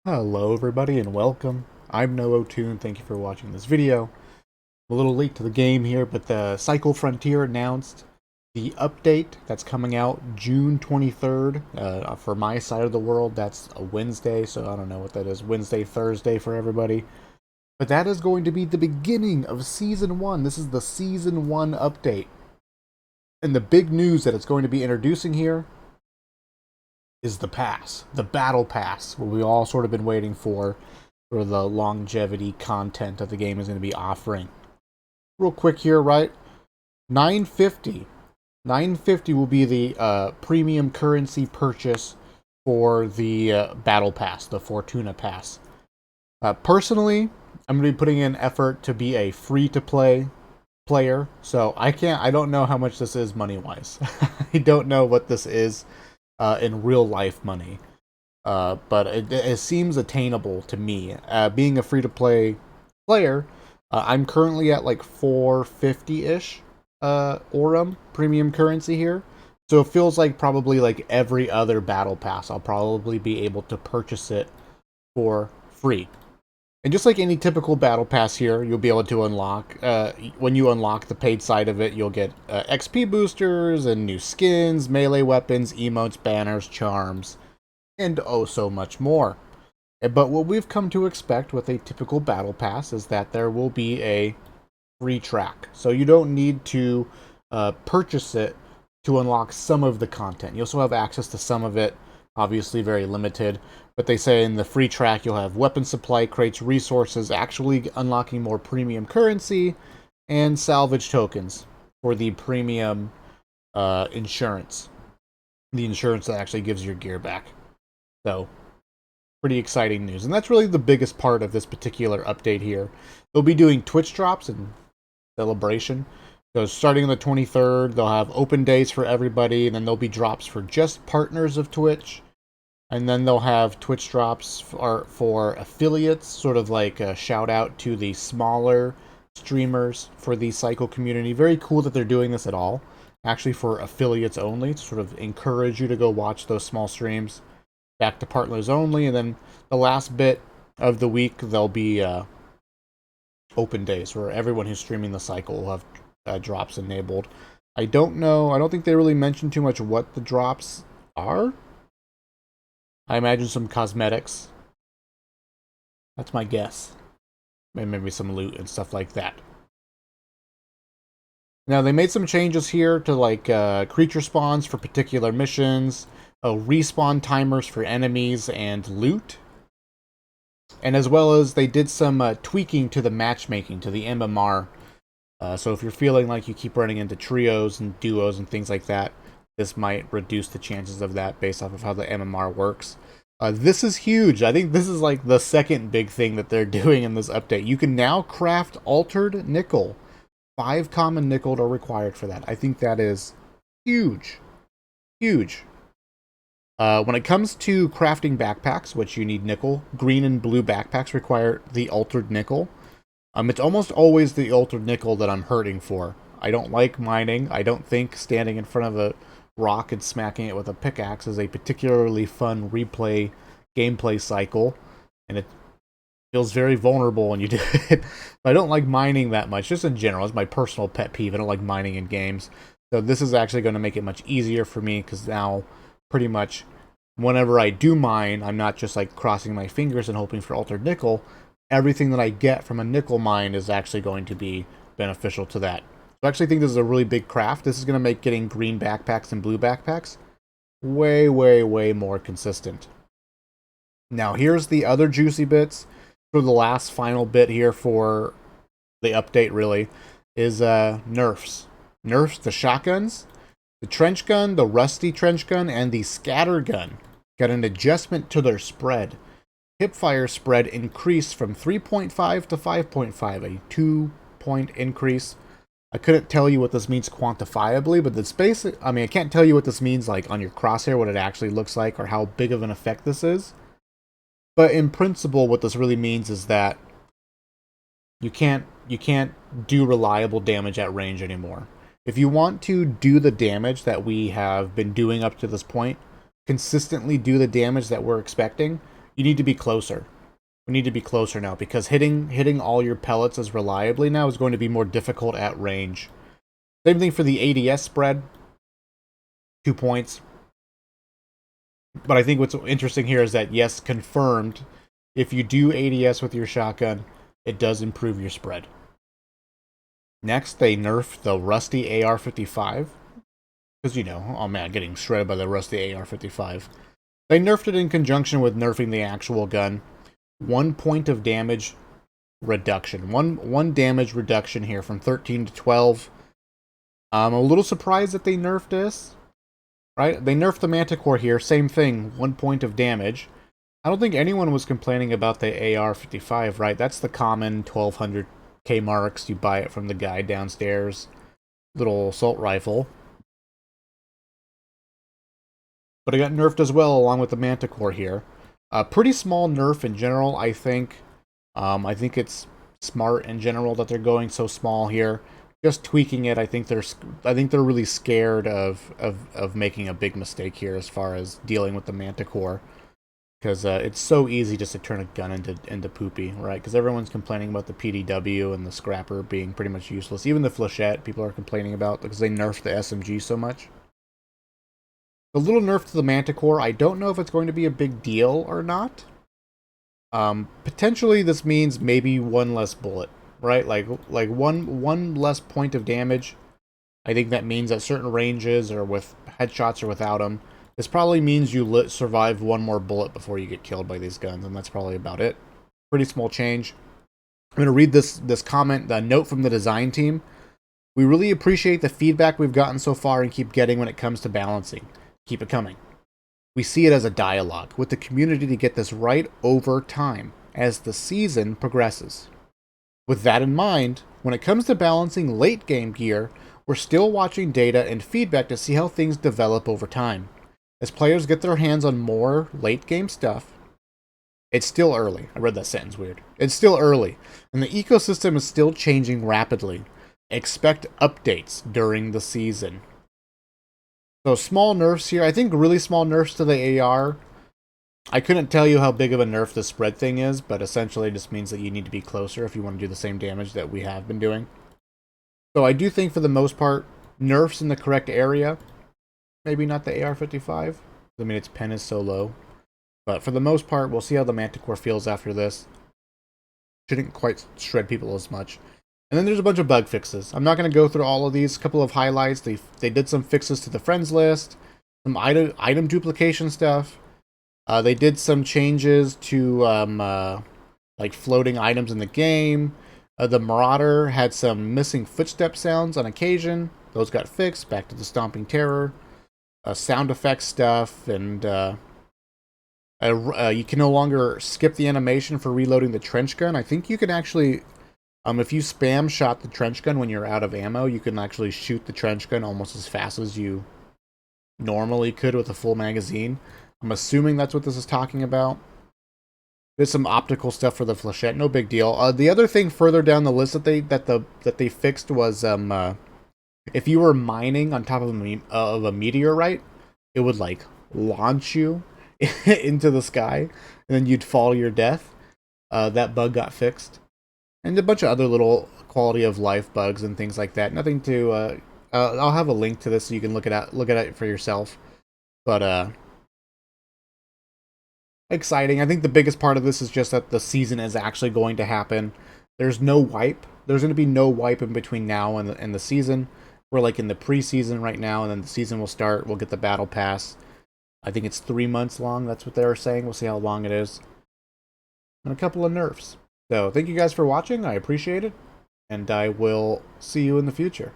Hello everybody and welcome. I'm No02 and thank you for watching this video. I'm a little late to the game here, but the Cycle Frontier announced the update that's coming out June 23rd. For my side of the world, that's a Wednesday, so I don't know what that is. Wednesday, Thursday for everybody. But that is going to be the beginning of Season 1. This is the Season 1 update. And the big news that it's going to be introducing here is the pass, the battle pass, what we all sort of been waiting for the longevity content that the game is going to be offering. Real quick here, right? 950. 950 will be the premium currency purchase for the battle pass, the Fortuna pass. Personally, I'm going to be putting in effort to be a free-to-play player, so I don't know how much this is money-wise. I don't know what this is in real life money. But it seems attainable to me. Being a free-to-play player, I'm currently at like 450-ish Aurum premium currency here. So it feels like probably like every other battle pass, I'll probably be able to purchase it for free. And just like any typical battle pass here, you'll be able to unlock, when you unlock the paid side of it, you'll get XP boosters and new skins, melee weapons, emotes, banners, charms, and oh so much more. But what we've come to expect with a typical battle pass is that there will be a free track. So you don't need to purchase it to unlock some of the content. You'll still have access to some of it, obviously very limited. But they say in the free track you'll have weapon supply crates, resources, actually unlocking more premium currency, and salvage tokens for the premium insurance. The insurance that actually gives your gear back. So, pretty exciting news. And that's really the biggest part of this particular update here. They'll be doing Twitch drops in celebration. So starting on the 23rd, they'll have open days for everybody, and then there'll be drops for just partners of Twitch. And then they'll have Twitch drops for affiliates, sort of like a shout out to the smaller streamers for the Cycle community. Very cool that they're doing this at all. Actually for affiliates only, to sort of encourage you to go watch those small streams. Back to partners only, and then the last bit of the week there'll be open days where everyone who's streaming the Cycle will have drops enabled. I don't think they really mentioned too much what the drops are. I imagine some cosmetics. That's my guess. And maybe some loot and stuff like that. Now, they made some changes here to like creature spawns for particular missions, respawn timers for enemies and loot. And as well as they did some tweaking to the matchmaking, to the MMR. So if you're feeling like you keep running into trios and duos and things like that, this might reduce the chances of that based off of how the MMR works. This is huge. I think this is like the second big thing that they're doing in this update. You can now craft altered nickel. 5 common nickel are required for that. I think that is huge. Huge. When it comes to crafting backpacks, which you need nickel, green and blue backpacks require the altered nickel. It's almost always the altered nickel that I'm hurting for. I don't like mining. I don't think standing in front of a rock and smacking it with a pickaxe is a particularly fun gameplay cycle. And it feels very vulnerable when you do it. I don't like mining that much, just in general. It's my personal pet peeve. I don't like mining in games. So this is actually going to make it much easier for me, because now pretty much whenever I do mine, I'm not just like crossing my fingers and hoping for altered nickel. Everything that I get from a nickel mine is actually going to be beneficial to that. So I actually think this is a really big craft. This is going to make getting green backpacks and blue backpacks way, way, way more consistent. Now here's the other juicy bits. For the last final bit here for the update, really, is nerfs. Nerfs the shotguns, the trench gun, the rusty trench gun, and the scatter gun. Got an adjustment to their spread. Hipfire spread increased from 3.5 to 5.5, a 2-point increase. I couldn't tell you what this means quantifiably, but it's basic. I mean, I can't tell you what this means like on your crosshair, what it actually looks like, or how big of an effect this is. But in principle, what this really means is that you can't do reliable damage at range anymore. If you want to do the damage that we have been doing up to this point, consistently do the damage that we're expecting, You need to be closer. We need to be closer now, because hitting all your pellets as reliably now is going to be more difficult at range. Same thing for the ADS spread. 2 points. But I think what's interesting here is that, yes, confirmed, if you do ADS with your shotgun, it does improve your spread. Next, they nerfed the rusty AR-55. Because, you know, oh man, getting shredded by the rusty AR-55. They nerfed it in conjunction with nerfing the actual gun. 1 point of damage reduction. One damage reduction here from 13 to 12. I'm a little surprised that they nerfed this. Right? They nerfed the Manticore here. Same thing. 1 point of damage. I don't think anyone was complaining about the AR-55, right? That's the common 1200k marks. You buy it from the guy downstairs. Little assault rifle. But it got nerfed as well, along with the Manticore here. Pretty small nerf in general, I think. I think it's smart in general that they're going so small here. Just tweaking it, I think they're really scared of making a big mistake here as far as dealing with the Manticore, because it's so easy just to turn a gun into poopy, right? Because everyone's complaining about the PDW and the Scrapper being pretty much useless. Even the Flechette, people are complaining about because they nerfed the SMG so much. The little nerf to the Manticore, I don't know if it's going to be a big deal or not. Potentially, this means maybe one less bullet. Right, like one less point of damage. I think that means at certain ranges or with headshots or without them, this probably means you survive one more bullet before you get killed by these guns, and that's probably about it. Pretty small change. I'm going to read this comment, the note from the design team. We really appreciate the feedback we've gotten so far and keep getting when it comes to balancing. Keep it coming. We see it as a dialogue with the community to get this right over time as the season progresses. With that in mind, when it comes to balancing late game gear, we're still watching data and feedback to see how things develop over time. As players get their hands on more late game stuff, it's still early. I read that sentence weird. It's still early, and the ecosystem is still changing rapidly. Expect updates during the season. So small nerfs here. I think really small nerfs to the AR. I couldn't tell you how big of a nerf the spread thing is, but essentially it just means that you need to be closer if you want to do the same damage that we have been doing. So I do think for the most part, nerfs in the correct area. Maybe not the AR-55. I mean, its pen is so low. But for the most part, we'll see how the Manticore feels after this. Shouldn't quite shred people as much. And then there's a bunch of bug fixes. I'm not going to go through all of these. A couple of highlights. They did some fixes to the friends list. Some item duplication stuff. They did some changes to like floating items in the game. The Marauder had some missing footstep sounds on occasion. Those got fixed. Back to the Stomping Terror. Sound effects stuff. And you can no longer skip the animation for reloading the trench gun. I think you can actually, if you spam shot the trench gun when you're out of ammo, you can actually shoot the trench gun almost as fast as you normally could with a full magazine. I'm assuming that's what this is talking about. There's some optical stuff for the Flechette, no big deal. The other thing further down the list that they fixed was if you were mining on top of a meteorite, it would like launch you into the sky, and then you'd fall to your death. That bug got fixed, and a bunch of other little quality of life bugs and things like that. Nothing to. I'll have a link to this so you can look at it for yourself. But exciting. I think the biggest part of this is just that the season is actually going to happen. There's no wipe. There's going to be no wipe in between now and the season. We're like in the preseason right now, and then the season will start. We'll get the battle pass. I think it's 3 months long. That's what they were saying. We'll see how long it is. And a couple of nerfs. So thank you guys for watching. I appreciate it. And I will see you in the future.